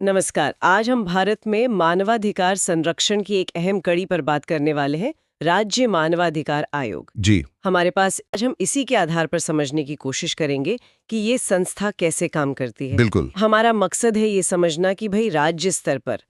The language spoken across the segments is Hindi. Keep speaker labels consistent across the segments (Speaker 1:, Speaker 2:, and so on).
Speaker 1: नमस्कार। आज हम भारत में मानवाधिकार संरक्षण की एक अहम कड़ी पर बात करने वाले हैं, राज्य मानवाधिकार आयोग।
Speaker 2: जी।
Speaker 1: हमारे पास आज हम इसी के आधार पर समझने की कोशिश करेंगे कि ये संस्था कैसे काम करती है।
Speaker 2: बिल्कुल।
Speaker 1: हमारा मकसद है ये समझना कि भाई राज्य स्तर पर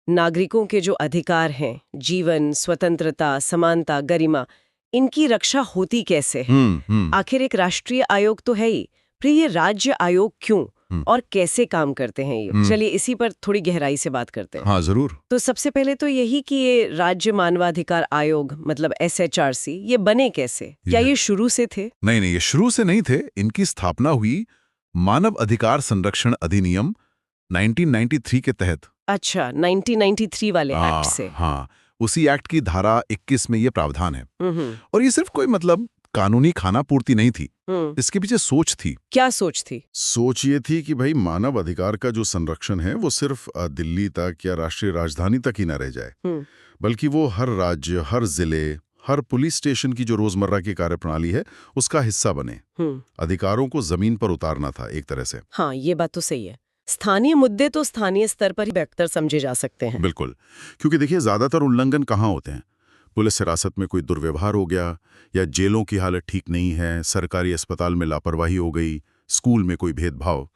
Speaker 1: नागरिकों के जो अधिकार हैं, जीवन, स्वतंत्रता, समानता, गरिमा, इनकी रक्षा होती कैसे है।
Speaker 2: हम्म।
Speaker 1: आखिर एक राष्ट्रीय आयोग तो है ही, फिर ये राज्य आयोग क्यों और कैसे काम करते हैं ये। चलिए इसी पर थोड़ी गहराई से बात करते हैं।
Speaker 2: हाँ, जरूर।
Speaker 1: तो सबसे पहले तो यही कि ये राज्य मानवाधिकार आयोग मतलब SHRC ये बने कैसे? क्या ये शुरू से थे?
Speaker 2: नहीं नहीं, ये शुरू से नहीं थे। इनकी स्थापना हुई मानव अधिकार संरक्षण अधिनियम 1993 के तहत।
Speaker 1: अच्छा, 1993 वाले एक्ट से।
Speaker 2: हाँ, उसी एक्ट की धारा 21 में ये प्रावधान है।
Speaker 1: हम्म।
Speaker 2: और ये सिर्फ कोई कानूनी खाना पूर्ति नहीं थी। इसके पीछे सोच थी।
Speaker 1: क्या सोच थी?
Speaker 3: सोच ये थी कि भाई मानव अधिकार का जो संरक्षण है वो सिर्फ दिल्ली तक या राष्ट्रीय राजधानी तक ही ना रह जाए, बल्कि वो हर राज्य, हर जिले, हर पुलिस स्टेशन की जो रोजमर्रा की कार्यप्रणाली है उसका हिस्सा बने। अधिकारों को जमीन पर उतारना था एक तरह से।
Speaker 1: हाँ, ये बात तो सही है। स्थानीय मुद्दे तो स्थानीय स्तर पर ही बेहतर समझे जा सकते हैं।
Speaker 3: बिल्कुल, क्योंकि देखिए ज्यादातर उल्लंघन कहाँ होते हैं? पुलिस हिरासत में कोई दुर्व्यवहार हो गया, या जेलों की हालत ठीक नहीं है, सरकारी अस्पताल में लापरवाही हो गई, स्कूल में कोई भेदभाव,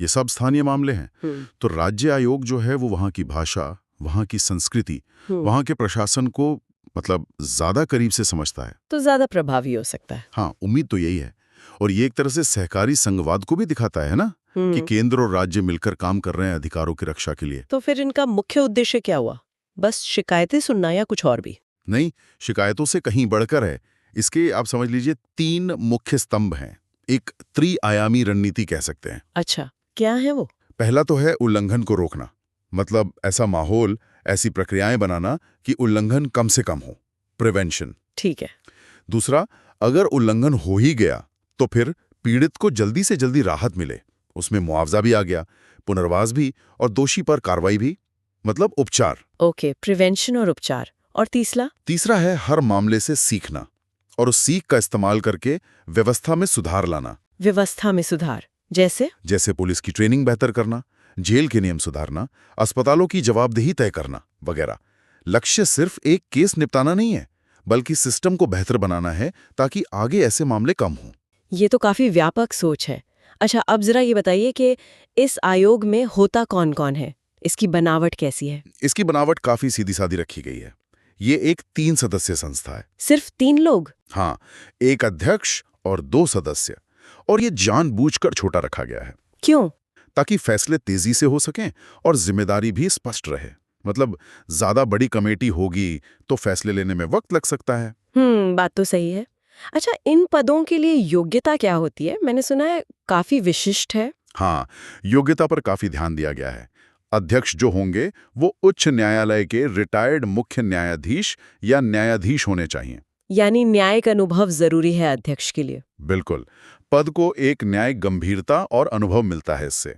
Speaker 3: ये सब स्थानीय मामले हैं। तो राज्य आयोग जो है वो वहाँ की भाषा, वहाँ की संस्कृति, वहाँ के प्रशासन को ज्यादा करीब से समझता है,
Speaker 1: तो ज्यादा प्रभावी हो सकता है।
Speaker 3: हाँ, उम्मीद तो यही है। और ये एक तरह से सहकारी संघवाद को भी दिखाता है ना, कि केंद्र और राज्य मिलकर काम कर रहे हैं अधिकारों की रक्षा के लिए।
Speaker 1: तो फिर इनका मुख्य उद्देश्य क्या हुआ? बस शिकायतें सुनना या कुछ और भी?
Speaker 3: नहीं, शिकायतों से कहीं बढ़कर है। इसके आप समझ लीजिए 3 मुख्य स्तंभ हैं। एक त्रिआयामी रणनीति कह सकते हैं।
Speaker 1: अच्छा, क्या है वो?
Speaker 3: पहला तो है उल्लंघन को रोकना, ऐसा माहौल, ऐसी प्रक्रियाएं बनाना कि उल्लंघन कम से कम हो, प्रिवेंशन।
Speaker 1: ठीक है।
Speaker 3: दूसरा, अगर उल्लंघन हो ही गया तो फिर पीड़ित को जल्दी से जल्दी राहत मिले, उसमें मुआवजा भी आ गया, पुनर्वास भी, और दोषी पर कार्रवाई भी, उपचार।
Speaker 1: ओके, प्रिवेंशन और उपचार। और
Speaker 3: तीसरा है हर मामले से सीखना, और उस सीख का इस्तेमाल करके व्यवस्था में सुधार लाना।
Speaker 1: व्यवस्था में सुधार जैसे
Speaker 3: पुलिस की ट्रेनिंग बेहतर करना, जेल के नियम सुधारना, अस्पतालों की जवाबदेही तय करना वगैरह। लक्ष्य सिर्फ एक केस निपटाना नहीं है, बल्कि सिस्टम को बेहतर बनाना है ताकि आगे ऐसे मामले कम हों।
Speaker 1: ये तो काफी व्यापक सोच है। अच्छा, अब जरा ये बताइए कि इस आयोग में होता कौन कौन है, इसकी बनावट कैसी है?
Speaker 3: इसकी बनावट काफी सीधी सादी रखी गई है। ये एक 3 सदस्य संस्था है।
Speaker 1: सिर्फ 3 लोग?
Speaker 3: हाँ, एक अध्यक्ष और 2 सदस्य। और ये जानबूझकर छोटा रखा गया है।
Speaker 1: क्यों?
Speaker 3: ताकि फैसले तेजी से हो सकें और जिम्मेदारी भी स्पष्ट रहे। ज्यादा बड़ी कमेटी होगी तो फैसले लेने में वक्त लग सकता है।
Speaker 1: बात तो सही है। अच्छा, इन पदों के लिए योग्यता क्या होती है? मैंने सुना है काफी विशिष्ट है।
Speaker 3: हाँ, योग्यता पर काफी ध्यान दिया गया है। अध्यक्ष जो होंगे वो उच्च न्यायालय के रिटायर्ड मुख्य न्यायाधीश या न्यायाधीश होने चाहिए।
Speaker 1: यानी न्यायिक अनुभव जरूरी है अध्यक्ष के लिए?
Speaker 3: बिल्कुल, पद को एक न्यायिक गंभीरता और अनुभव मिलता है इससे।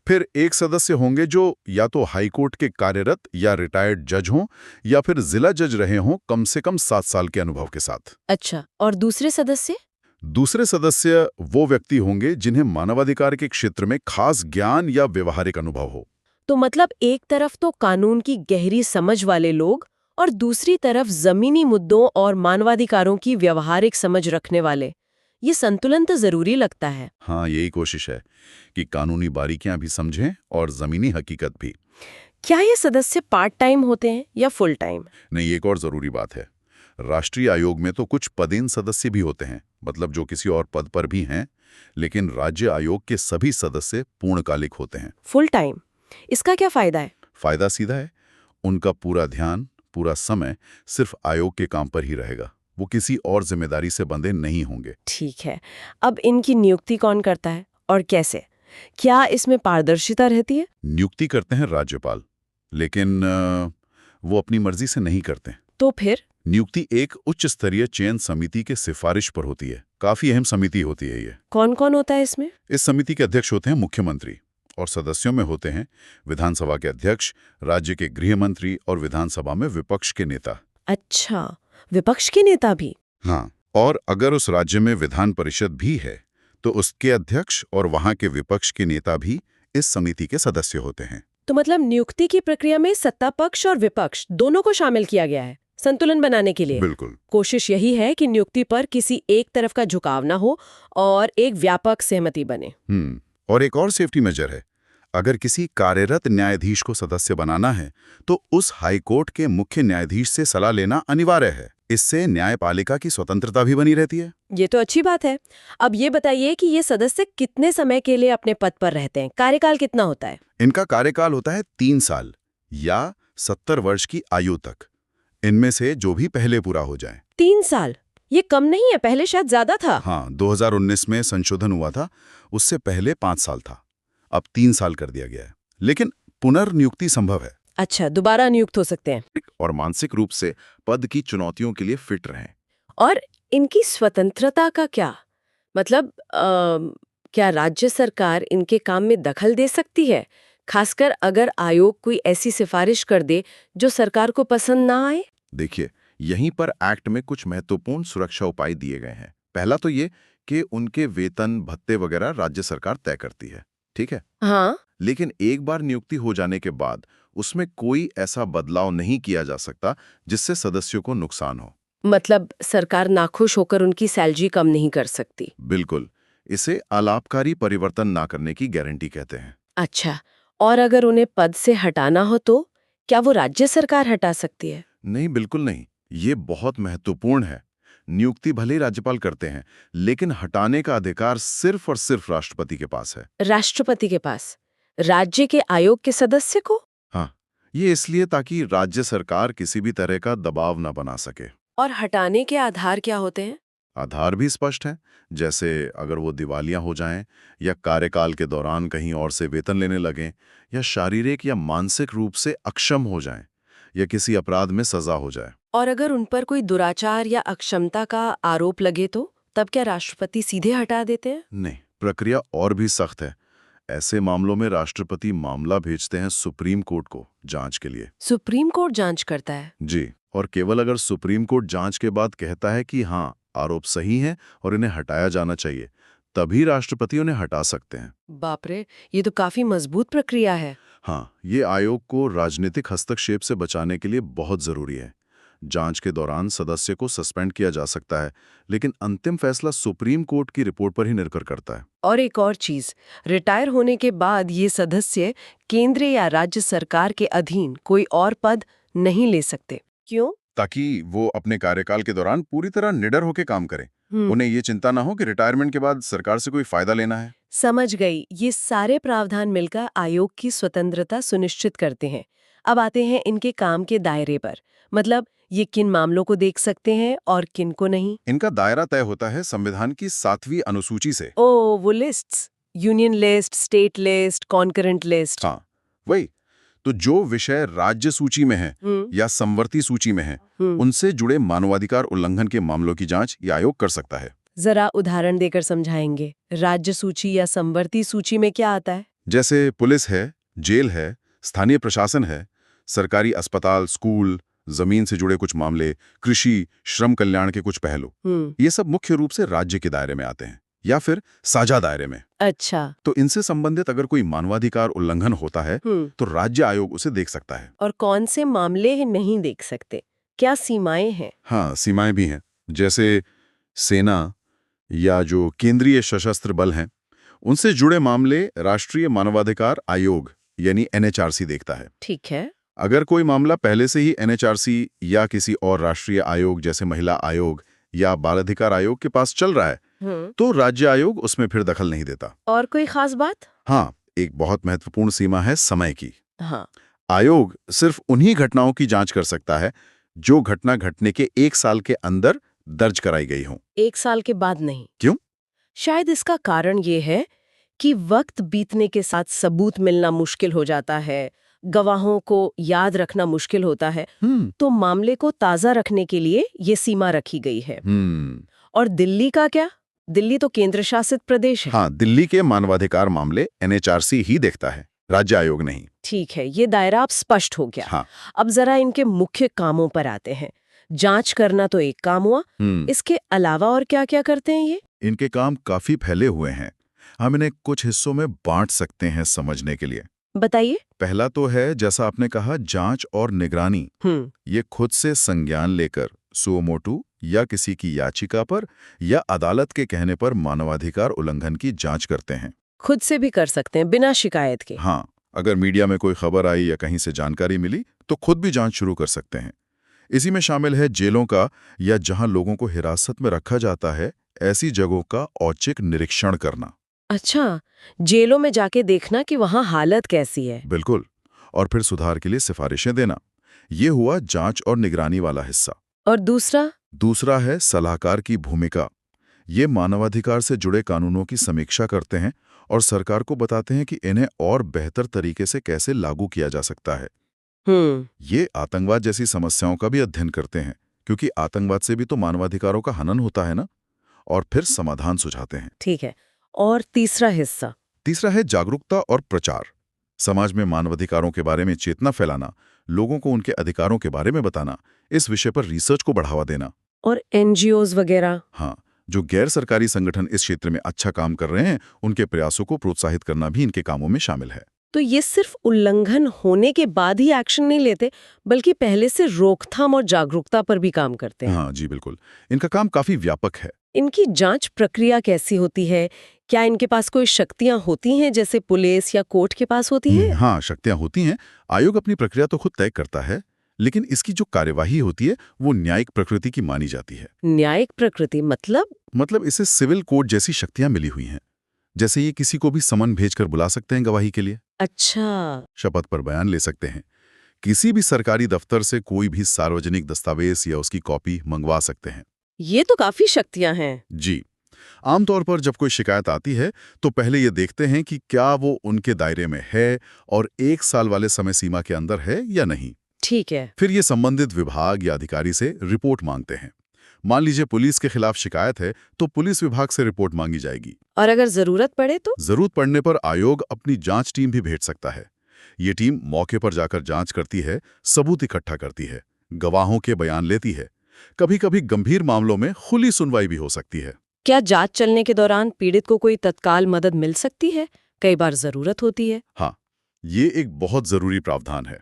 Speaker 3: फिर एक सदस्य होंगे जो या तो हाईकोर्ट के कार्यरत या रिटायर्ड जज हों, या फिर जिला जज रहे हों कम से कम 7 साल के अनुभव के साथ।
Speaker 1: अच्छा, और दूसरे सदस्य?
Speaker 3: दूसरे सदस्य वो व्यक्ति होंगे जिन्हें मानवाधिकार के क्षेत्र में खास ज्ञान या व्यवहारिक अनुभव हो।
Speaker 1: तो एक तरफ तो कानून की गहरी समझ वाले लोग और दूसरी तरफ जमीनी मुद्दों और मानवाधिकारों की व्यवहारिक समझ रखने वाले। ये संतुलन तो जरूरी लगता है।
Speaker 3: हाँ, यही कोशिश है कि कानूनी बारीकियां भी समझें और जमीनी हकीकत भी।
Speaker 1: क्या ये सदस्य पार्ट टाइम होते हैं या फुल टाइम?
Speaker 3: नहीं, एक और जरूरी बात है। राष्ट्रीय आयोग में तो कुछ पदेन सदस्य भी होते हैं, जो किसी और पद पर भी हैं, लेकिन राज्य आयोग के सभी सदस्य पूर्णकालिक होते हैं।
Speaker 1: Full time? इसका क्या फायदा है?
Speaker 3: फायदा सीधा है, उनका पूरा ध्यान, पूरा समय सिर्फ आयोग के काम पर ही रहेगा। वो किसी और जिम्मेदारी से बंधे नहीं होंगे।
Speaker 1: ठीक है। अब इनकी नियुक्ति कौन करता है और कैसे? क्या इसमें पारदर्शिता रहती है?
Speaker 3: नियुक्ति करते हैं राज्यपाल, लेकिन वो अपनी मर्जी से नहीं करते।
Speaker 1: तो फिर?
Speaker 3: नियुक्ति एक उच्च स्तरीय चयन समिति के सिफारिश पर होती है। काफी अहम समिति होती है ये।
Speaker 1: कौन कौन होता है इसमें?
Speaker 3: इस समिति के अध्यक्ष होते हैं मुख्यमंत्री, और सदस्यों में होते हैं विधानसभा के अध्यक्ष, राज्य के गृह मंत्री और विधानसभा में विपक्ष के नेता।
Speaker 1: अच्छा, विपक्ष के नेता भी?
Speaker 3: हाँ, और अगर उस राज्य में विधान परिषद भी है तो उसके अध्यक्ष और वहां के विपक्ष के नेता भी इस समिति के सदस्य होते हैं।
Speaker 1: तो मतलब नियुक्ति की प्रक्रिया में सत्ता पक्ष और विपक्ष दोनों को शामिल किया गया है संतुलन बनाने के लिए।
Speaker 3: बिल्कुल।
Speaker 1: कोशिश यही है कि नियुक्ति पर किसी एक तरफ का झुकाव ना हो और एक व्यापक सहमति बने।
Speaker 3: और एक और सेफ्टी मेजर है, अगर किसी कार्यरत न्यायाधीश को सदस्य बनाना है तो उस हाईकोर्ट के मुख्य न्यायाधीश से सलाह लेना अनिवार्य है। इससे न्यायपालिका की स्वतंत्रता भी बनी रहती है।
Speaker 1: ये तो अच्छी बात है। अब ये बताइए कि ये सदस्य कितने समय के लिए अपने पद पर रहते हैं, कार्यकाल कितना होता है?
Speaker 3: इनका कार्यकाल होता है 3 साल या 70 वर्ष की आयु तक, इनमें से जो भी पहले पूरा हो जाए।
Speaker 1: 3 साल? ये कम नहीं है, पहले शायद ज्यादा था।
Speaker 3: हाँ, 2019 में संशोधन हुआ था, उससे पहले 5 साल था, अब 3 साल कर दिया गया है। लेकिन पुनर्नियुक्ति संभव है।
Speaker 1: अच्छा, दोबारा नियुक्त हो सकते हैं।
Speaker 3: और मानसिक रूप से पद की चुनौतियों के लिए फिट रहें।
Speaker 1: और इनकी स्वतंत्रता का क्या मतलब, क्या राज्य सरकार इनके काम में दखल दे सकती है, खासकर अगर आयोग कोई ऐसी सिफारिश कर दे जो सरकार को पसंद ना आए?
Speaker 4: देखिए, यहीं पर एक्ट में कुछ महत्वपूर्ण सुरक्षा उपाय दिए गए हैं। पहला तो ये कि उनके वेतन भत्ते वगैरह राज्य सरकार तय करती है, ठीक है?
Speaker 1: हाँ।
Speaker 4: लेकिन एक बार नियुक्ति हो जाने के बाद उसमें कोई ऐसा बदलाव नहीं किया जा सकता जिससे सदस्यों को नुकसान हो।
Speaker 1: मतलब सरकार नाखुश होकर उनकी सैलरी कम नहीं कर सकती?
Speaker 4: बिल्कुल, इसे अलाभकारी परिवर्तन ना करने की गारंटी कहते हैं।
Speaker 1: अच्छा, और अगर उन्हें पद से हटाना हो तो क्या वो राज्य सरकार हटा सकती है?
Speaker 4: नहीं, बिल्कुल नहीं। ये बहुत महत्वपूर्ण है। नियुक्ति भले ही राज्यपाल करते हैं, लेकिन हटाने का अधिकार सिर्फ और सिर्फ राष्ट्रपति के पास है।
Speaker 1: राष्ट्रपति के पास? राज्य के आयोग के सदस्य को?
Speaker 4: हाँ, ये इसलिए ताकि राज्य सरकार किसी भी तरह का दबाव न बना सके।
Speaker 1: और हटाने के आधार क्या होते हैं?
Speaker 4: आधार भी स्पष्ट है, जैसे अगर वो दिवालिया हो जाएं, या कार्यकाल के दौरान कहीं और से वेतन लेने लगें, या शारीरिक या मानसिक रूप से अक्षम हो जाएं, या किसी अपराध में सजा हो जाए।
Speaker 1: और अगर उन पर कोई दुराचार या अक्षमता का आरोप लगे तो तब क्या राष्ट्रपति सीधे हटा देते हैं?
Speaker 4: नहीं, प्रक्रिया और भी सख्त है। ऐसे मामलों में राष्ट्रपति मामला भेजते हैं सुप्रीम कोर्ट को जांच के लिए।
Speaker 1: सुप्रीम कोर्ट जांच करता है?
Speaker 4: जी, और केवल अगर सुप्रीम कोर्ट जांच के बाद कहता है कि हाँ, आरोप सही है और इन्हें हटाया जाना चाहिए, तभी राष्ट्रपति उन्हें हटा सकते हैं।
Speaker 1: बाप रे, ये तो काफी मजबूत प्रक्रिया है।
Speaker 4: हाँ, ये आयोग को राजनीतिक हस्तक्षेप से बचाने के लिए बहुत जरूरी है। जांच के दौरान सदस्य को सस्पेंड किया जा सकता है, लेकिन अंतिम फैसला सुप्रीम कोर्ट की रिपोर्ट पर ही निर्भर करता है।
Speaker 1: और एक और चीज, रिटायर होने के बाद ये सदस्य केंद्र या राज्य सरकार के अधीन कोई और पद नहीं ले सकते। क्यों?
Speaker 3: ताकि वो अपने कार्यकाल के दौरान पूरी तरह निडर होकर काम करें। उन्हें ये चिंता ना हो कि रिटायरमेंट के बाद सरकार से कोई फायदा लेना है।
Speaker 1: समझ गई। ये सारे प्रावधान मिलकर आयोग की स्वतंत्रता सुनिश्चित करते हैं। अब आते हैं इनके काम के दायरे पर, मतलब ये किन मामलों को देख सकते हैं और किन को नहीं।
Speaker 3: इनका दायरा तय होता है संविधान की 7वीं अनुसूची से।
Speaker 1: ओ, वो lists, union list, state list, concurrent list.
Speaker 3: हाँ, वही। तो जो विषय राज्य सूची में है या संवर्ती सूची में है, उनसे जुड़े मानवाधिकार उल्लंघन के मामलों की जांच ये आयोग कर सकता है।
Speaker 1: जरा उदाहरण देकर समझाएंगे, राज्य सूची या संवर्ती सूची में क्या आता है?
Speaker 3: जैसे पुलिस है, जेल है, स्थानीय प्रशासन है, सरकारी अस्पताल, स्कूल, जमीन से जुड़े कुछ मामले, कृषि, श्रम कल्याण के कुछ पहलू, ये सब मुख्य रूप से राज्य के दायरे में आते हैं या फिर साझा दायरे में।
Speaker 1: अच्छा।
Speaker 3: तो इनसे संबंधित अगर कोई मानवाधिकार उल्लंघन होता है तो राज्य आयोग उसे देख सकता है।
Speaker 1: और कौन से मामले नहीं देख सकते, क्या सीमाएं हैं?
Speaker 3: हाँ, सीमाएं भी हैं। जैसे सेना या जो केंद्रीय सशस्त्र बल हैं, उनसे जुड़े मामले राष्ट्रीय मानवाधिकार आयोग यानी NHRC देखता है।
Speaker 1: ठीक है।
Speaker 3: अगर कोई मामला पहले से ही NHRC या किसी और राष्ट्रीय आयोग जैसे महिला आयोग या बाल अधिकार आयोग के पास चल रहा है, तो राज्य आयोग उसमें फिर दखल नहीं देता।
Speaker 1: और कोई खास बात?
Speaker 3: हाँ, एक बहुत महत्वपूर्ण सीमा है समय की।
Speaker 1: हाँ।
Speaker 3: आयोग सिर्फ उन्हीं घटनाओं की जांच कर सकता है जो घटना घटने के 1 साल के अंदर दर्ज कराई गई हो।
Speaker 1: 1 साल के बाद नहीं?
Speaker 3: क्यों?
Speaker 1: शायद इसका कारण ये है कि वक्त बीतने के साथ सबूत मिलना मुश्किल हो जाता है, गवाहों को याद रखना मुश्किल होता है, तो मामले को ताजा रखने के लिए ये सीमा रखी गई है। और दिल्ली का क्या? दिल्ली तो केंद्र शासित प्रदेश है।
Speaker 3: हाँ, दिल्ली के मानवाधिकार मामले NHRC ही देखता है, राज्य आयोग नहीं।
Speaker 1: ठीक है, ये दायरा अब स्पष्ट हो गया।
Speaker 3: हाँ।
Speaker 1: अब जरा इनके मुख्य कामों पर आते हैं। जांच करना तो एक काम हुआ, इसके अलावा और क्या क्या करते हैं ये?
Speaker 3: इनके काम काफी फैले हुए हैं। हम इन्हें कुछ हिस्सों में बांट सकते हैं समझने के लिए।
Speaker 1: बताइए।
Speaker 3: पहला तो है, जैसा आपने कहा, जांच और निगरानी। ये खुद से संज्ञान लेकर सुओ मोटू या किसी की याचिका पर या अदालत के कहने पर मानवाधिकार उल्लंघन की जांच करते हैं।
Speaker 1: खुद से भी कर सकते हैं बिना शिकायत के।
Speaker 3: हाँ, अगर मीडिया में कोई खबर आई या कहीं से जानकारी मिली तो खुद भी जांच शुरू कर सकते हैं। इसी में शामिल है जेलों का या जहां लोगों को हिरासत में रखा जाता है ऐसी जगहों का औचक निरीक्षण करना।
Speaker 1: अच्छा, जेलों में जाके देखना कि वहाँ हालत कैसी है।
Speaker 3: बिल्कुल, और फिर सुधार के लिए सिफारिशें देना। ये हुआ जांच और निगरानी वाला हिस्सा।
Speaker 1: और दूसरा
Speaker 3: है सलाहकार की भूमिका। ये मानवाधिकार से जुड़े कानूनों की समीक्षा करते हैं और सरकार को बताते हैं कि इन्हें और बेहतर तरीके से कैसे लागू किया जा सकता है। ये आतंकवाद जैसी समस्याओं का भी अध्ययन करते हैं, क्योंकि आतंकवाद से भी तो मानवाधिकारों का हनन होता है ना, और फिर समाधान सुझाते हैं।
Speaker 1: ठीक है। और तीसरा
Speaker 3: है जागरूकता और प्रचार। समाज में मानवाधिकारों के बारे में चेतना फैलाना, लोगों को उनके अधिकारों के बारे में बताना, इस विषय पर रिसर्च को बढ़ावा देना।
Speaker 1: और NGOs वगैरह?
Speaker 3: हाँ, जो गैर सरकारी संगठन इस क्षेत्र में अच्छा काम कर रहे हैं, उनके प्रयासों को प्रोत्साहित करना भी इनके कामों में शामिल है।
Speaker 1: तो ये सिर्फ उल्लंघन होने के बाद ही एक्शन नहीं लेते, बल्कि पहले से रोकथाम और जागरूकता पर भी काम करते हैं।
Speaker 3: हाँ जी, बिल्कुल। इनका काम काफी व्यापक है।
Speaker 1: इनकी जांच प्रक्रिया कैसी होती है? क्या इनके पास कोई शक्तियां होती हैं जैसे पुलिस या कोर्ट के पास होती है?
Speaker 3: हाँ, शक्तियां होती हैं। आयोग अपनी प्रक्रिया तो खुद तय करता है, लेकिन इसकी जो कार्यवाही होती है वो न्यायिक प्रकृति की मानी जाती है।
Speaker 1: न्यायिक प्रकृति मतलब
Speaker 3: इसे सिविल कोर्ट जैसी शक्तियां मिली हुई हैं। जैसे ये किसी को भी समन भेजकर बुला सकते हैं गवाही के लिए।
Speaker 1: अच्छा।
Speaker 3: शपथ पर बयान ले सकते हैं। किसी भी सरकारी दफ्तर से कोई भी सार्वजनिक दस्तावेज या उसकी कॉपी मंगवा सकते हैं।
Speaker 1: ये तो काफी शक्तियां हैं।
Speaker 3: जी। आमतौर पर जब कोई शिकायत आती है तो पहले ये देखते हैं कि क्या वो उनके दायरे में है और 1 साल वाले समय सीमा के अंदर है या नहीं।
Speaker 1: ठीक है।
Speaker 3: फिर ये संबंधित विभाग या अधिकारी से रिपोर्ट मांगते हैं। मान लीजिए पुलिस के खिलाफ शिकायत है तो पुलिस विभाग से रिपोर्ट मांगी जाएगी।
Speaker 1: और अगर जरूरत पड़े तो?
Speaker 3: जरूरत पड़ने पर आयोग अपनी जांच टीम भी भेज सकता है। ये टीम मौके पर जाकर जांच करती है, सबूत इकट्ठा करती है, गवाहों के बयान लेती है। कभी-कभी गंभीर मामलों में खुली सुनवाई भी हो सकती है।
Speaker 1: क्या जांच चलने के दौरान पीड़ित को कोई तत्काल मदद मिल सकती है? कई बार जरूरत होती है।
Speaker 3: हाँ, ये एक बहुत जरूरी प्रावधान है।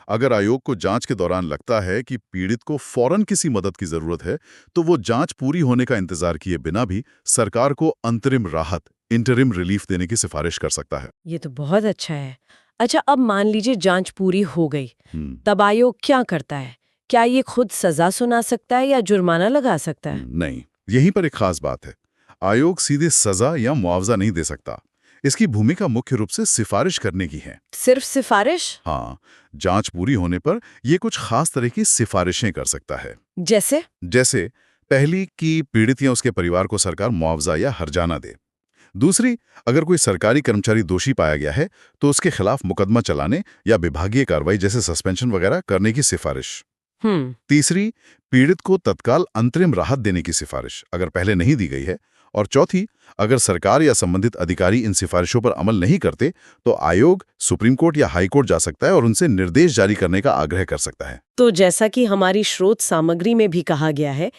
Speaker 3: अगर आयोग को जांच के दौरान लगता है कि पीड़ित को फौरन किसी मदद की जरूरत है, तो वो जांच पूरी होने का इंतजार किए बिना भी सरकार को अंतरिम राहत, इंटरिम रिलीफ देने की सिफारिश कर सकता है।
Speaker 1: ये तो बहुत अच्छा है। अच्छा, अब मान लीजिए जांच पूरी हो गई, तब आयोग क्या करता है? क्या ये खुद सजा सुना सकता है या जुर्माना लगा सकता है?
Speaker 3: नहीं, यहीं पर एक खास बात है। आयोग सीधे सजा या मुआवजा नहीं दे सकता। इसकी भूमिका मुख्य रूप से सिफारिश करने की है।
Speaker 1: सिर्फ सिफारिश?
Speaker 3: हाँ, जांच पूरी होने पर ये कुछ खास तरह की सिफारिशें कर सकता है। जैसे पहली कि पीड़ित या उसके परिवार को सरकार मुआवजा या हर्जाना दे। दूसरी, अगर कोई सरकारी कर्मचारी दोषी पाया गया है तो उसके खिलाफ मुकदमा चलाने या विभागीय कार्रवाई जैसे सस्पेंशन वगैरह करने की सिफारिश। तीसरी, पीड़ित को तत्काल अंतरिम राहत देने की सिफारिश अगर पहले नहीं दी गई है। और चौथी, अगर सरकार या संबंधित अधिकारी इन सिफारिशों पर अमल नहीं करते तो आयोग सुप्रीम कोर्ट या हाई कोर्ट जा सकता है और उनसे निर्देश जारी करने का आग्रह कर सकता है।
Speaker 1: तो जैसा कि हमारी स्रोत सामग्री में भी कहा गया है,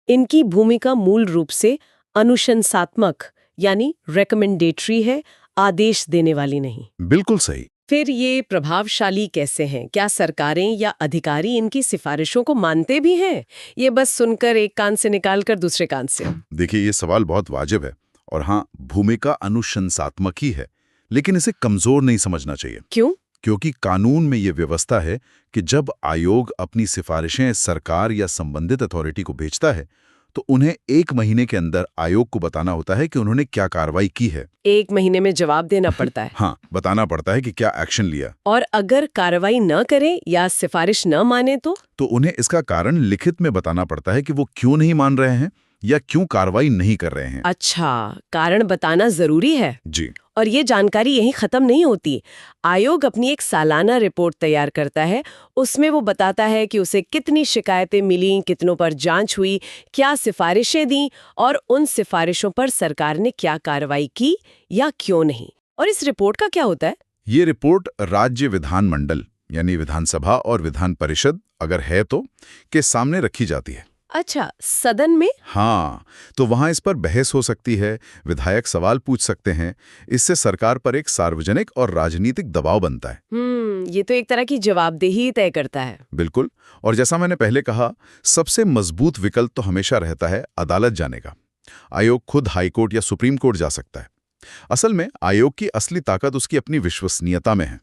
Speaker 1: इनकी भूमिका मूल रूप से अनुशंसात्मक यानी रेकमेंडेटरी है, आदेश देने वाली नहीं।
Speaker 3: बिल्कुल सही।
Speaker 1: फिर ये प्रभावशाली कैसे हैं? क्या सरकारें या अधिकारी इनकी सिफारिशों को मानते भी हैं? ये बस सुनकर एक कान से निकालकर दूसरे कान से?
Speaker 3: देखिए, ये सवाल बहुत वाजिब है। और हाँ, भूमिका अनुशंसात्मक ही है, लेकिन इसे कमजोर नहीं समझना चाहिए।
Speaker 1: क्यों?
Speaker 3: क्योंकि कानून में ये व्यवस्था है कि जब आयोग अपनी सिफारिशें सरकार या संबंधित अथॉरिटी को भेजता है तो उन्हें 1 महीने के अंदर आयोग को बताना होता है कि उन्होंने क्या कार्रवाई की है।
Speaker 1: 1 महीने में जवाब देना पड़ता है?
Speaker 3: हाँ, बताना पड़ता है कि क्या एक्शन लिया।
Speaker 1: और अगर कार्रवाई न करे या सिफारिश न माने तो
Speaker 3: उन्हें इसका कारण लिखित में बताना पड़ता है कि वो क्यों नहीं मान रहे हैं या क्यों कार्रवाई नहीं कर रहे हैं।
Speaker 1: अच्छा, कारण बताना जरूरी है।
Speaker 3: जी।
Speaker 1: और ये जानकारी यहीं खत्म नहीं होती। आयोग अपनी एक सालाना रिपोर्ट तैयार करता है। उसमें वो बताता है कि उसे कितनी शिकायतें मिली, कितनों पर जांच हुई, क्या सिफारिशें दी और उन सिफारिशों पर सरकार ने क्या कार्रवाई की या क्यों नहीं। और इस रिपोर्ट का क्या होता है?
Speaker 3: ये रिपोर्ट राज्य विधानमंडल यानी विधानसभा और विधान परिषद अगर है तो के सामने रखी जाती है।
Speaker 1: अच्छा, सदन में?
Speaker 3: हाँ, तो वहां इस पर बहस हो सकती है, विधायक सवाल पूछ सकते हैं। इससे सरकार पर एक सार्वजनिक और राजनीतिक दबाव बनता है।
Speaker 1: ये तो एक तरह की जवाबदेही तय करता है।
Speaker 3: बिल्कुल। और जैसा मैंने पहले कहा, सबसे मजबूत विकल्प तो हमेशा रहता है अदालत जाने का। आयोग खुद हाईकोर्ट या सुप्रीम कोर्ट जा सकता है। असल में आयोग की असली ताकत उसकी अपनी विश्वसनीयता में है।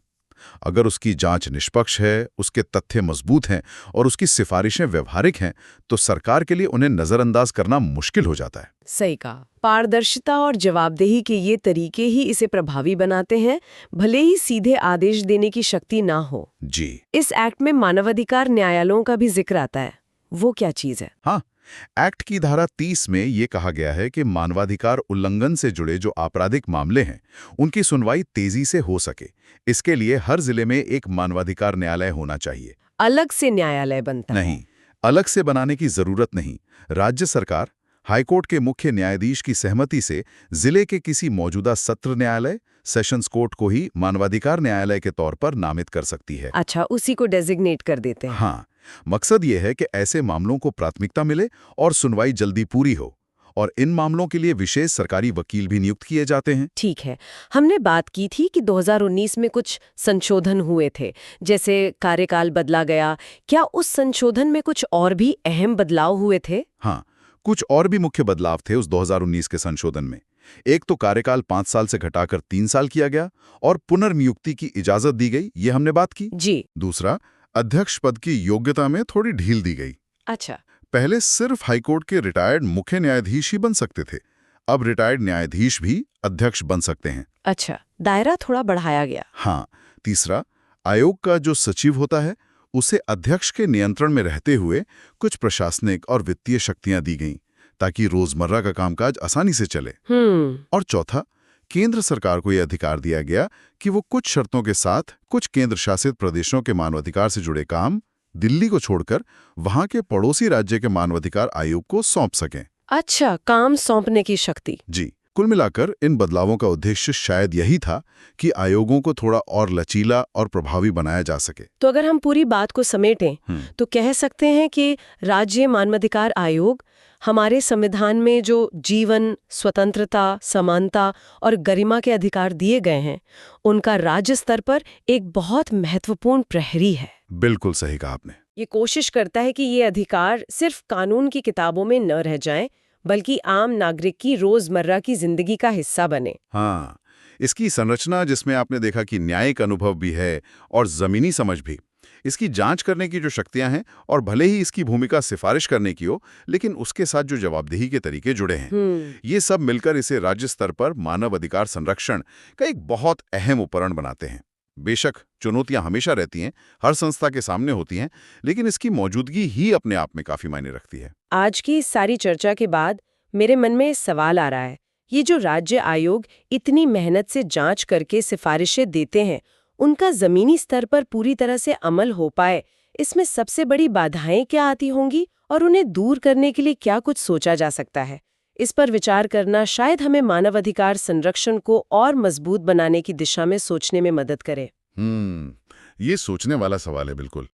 Speaker 3: अगर उसकी जांच निष्पक्ष है, उसके तथ्य मजबूत हैं और उसकी सिफारिशें व्यवहारिक हैं, तो सरकार के लिए उन्हें नजरअंदाज करना मुश्किल हो जाता है।
Speaker 1: सही कहा। पारदर्शिता और जवाबदेही के ये तरीके ही इसे प्रभावी बनाते हैं, भले ही सीधे आदेश देने की शक्ति ना हो।
Speaker 3: जी
Speaker 1: इस एक्ट में मानवाधिकार न्यायालयों का भी जिक्र आता है। वो क्या चीज है?
Speaker 3: हाँ, एक्ट की धारा 30 में ये कहा गया है कि मानवाधिकार उल्लंघन से जुड़े जो आपराधिक मामले हैं, उनकी सुनवाई तेजी से हो सके। इसके लिए हर जिले में एक मानवाधिकार न्यायालय होना चाहिए।
Speaker 1: अलग से न्यायालय बनता है?
Speaker 3: नहीं, अलग से बनाने की जरूरत नहीं। राज्य सरकार हाईकोर्ट के मुख्य न्यायाधीश की सहमति से जिले के किसी मौजूदा सत्र न्यायालय, सेशंस कोर्ट को ही मानवाधिकार न्यायालय के तौर पर नामित कर सकती है।
Speaker 1: अच्छा, उसी को डेजिग्नेट कर देते हैं।
Speaker 3: हाँ, मकसद ये है कि ऐसे मामलों को प्राथमिकता मिले और सुनवाई जल्दी पूरी हो, और इन मामलों के लिए विशेष सरकारी वकील भी नियुक्त किए जाते हैं।
Speaker 1: ठीक है। हमने बात की थी कि 2019 में कुछ संशोधन हुए थे, जैसे कार्यकाल बदला गया। क्या उस संशोधन में कुछ और भी अहम बदलाव हुए थे?
Speaker 3: हाँ, कुछ और भी मुख्य बदलाव थे उस 2019 के संशोधन में। एक तो कार्यकाल 5 साल से घटाकर 3 साल किया गया और पुनर्नियुक्ति की इजाजत दी गई, ये हमने बात की।
Speaker 1: जी।
Speaker 3: दूसरा, अध्यक्ष पद की योग्यता में थोड़ी ढील दी गई।
Speaker 1: अच्छा।
Speaker 3: पहले सिर्फ हाईकोर्ट के रिटायर्ड मुख्य न्यायाधीश ही बन सकते थे, अब रिटायर्ड न्यायाधीश भी अध्यक्ष बन सकते हैं।
Speaker 1: अच्छा, दायरा थोड़ा बढ़ाया गया।
Speaker 3: हाँ, तीसरा, आयोग का जो सचिव होता है, उसे अध्यक्ष के नियंत्रण में रहते हुए कुछ प्रशासनिक और वित्तीय शक्तियां दी गईं, ताकि रोजमर्रा का कामकाज आसानी से चले। और चौथा, केंद्र सरकार को यह अधिकार दिया गया कि वो कुछ शर्तों के साथ कुछ केंद्र शासित प्रदेशों के मानवाधिकार से जुड़े काम दिल्ली को छोड़कर वहां के पड़ोसी राज्य के मानवाधिकार आयोग को सौंप सकें।
Speaker 1: अच्छा, काम सौंपने की शक्ति।
Speaker 3: जी, कुल मिलाकर इन बदलावों का उद्देश्य शायद यही था कि आयोगों को थोड़ा और लचीला और प्रभावी बनाया जा सके।
Speaker 1: तो अगर हम पूरी बात को समेटें तो कह सकते हैं कि राज्य मानवाधिकार आयोग हमारे संविधान में जो जीवन, स्वतंत्रता, समानता और गरिमा के अधिकार दिए गए हैं, उनका राज्य स्तर पर एक बहुत महत्वपूर्ण प्रहरी है।
Speaker 3: बिल्कुल सही कहा आपने।
Speaker 1: ये कोशिश करता है कि ये अधिकार सिर्फ कानून की किताबों में न रह जाएं, बल्कि आम नागरिक की रोजमर्रा की जिंदगी का हिस्सा बने।
Speaker 3: हाँ, इसकी संरचना जिसमें आपने देखा कि न्यायिक अनुभव भी है और जमीनी समझ भी, इसकी जांच करने की जो शक्तियां हैं, और भले ही इसकी भूमिका सिफारिश करने की हो, लेकिन उसके साथ जो जवाबदेही के तरीके जुड़े हैं, ये सब मिलकर इसे राज्य स्तर पर मानव अधिकार संरक्षण का एक बहुत अहम उपकरण बनाते हैं। बेशक चुनौतियां हमेशा रहती हैं, हर संस्था के सामने होती हैं, लेकिन इसकी मौजूदगी ही अपने आप में काफी मायने रखती है।
Speaker 1: आज की इस सारी चर्चा के बाद मेरे मन में सवाल आ रहा है, ये जो राज्य आयोग इतनी मेहनत से जांच करके सिफारिशें देते हैं, उनका जमीनी स्तर पर पूरी तरह से अमल हो पाए, इसमें सबसे बड़ी बाधाएं क्या आती होंगी और उन्हें दूर करने के लिए क्या कुछ सोचा जा सकता है? इस पर विचार करना शायद हमें मानवाधिकार संरक्षण को और मजबूत बनाने की दिशा में सोचने में मदद करे।
Speaker 3: ये सोचने वाला सवाल है, बिल्कुल।